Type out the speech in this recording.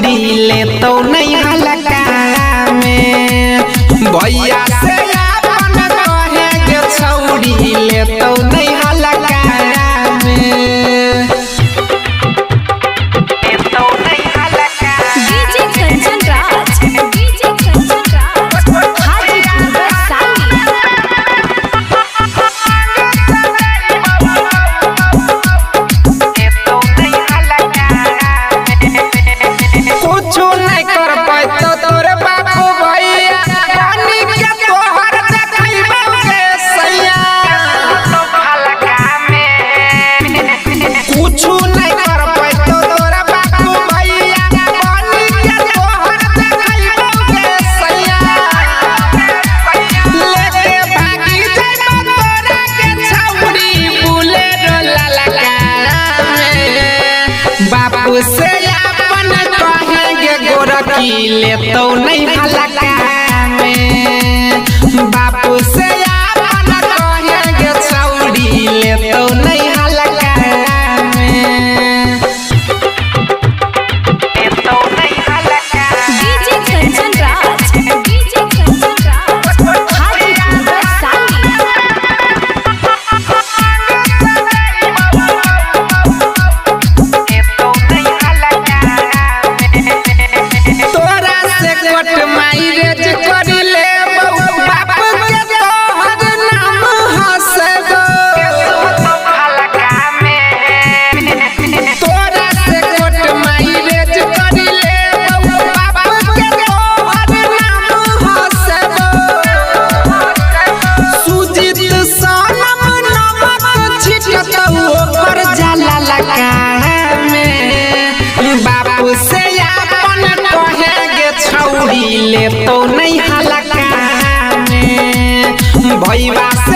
छौड़ी ले तो नहीं हल्का में भैया से अपन कहे गे छौड़ी ले तो नहीं हल्का में बापू से अपन कहेंगे गोरखी ले तो नहीं हल्का में बापू से अपन कहेंगे छौड़ी ले तो नहीं हल्का में तो नहीं हल्का डीजे कंचन राज बापू से अपन कहेंगे छौड़ी ले तो नहीं हल्का में भैया से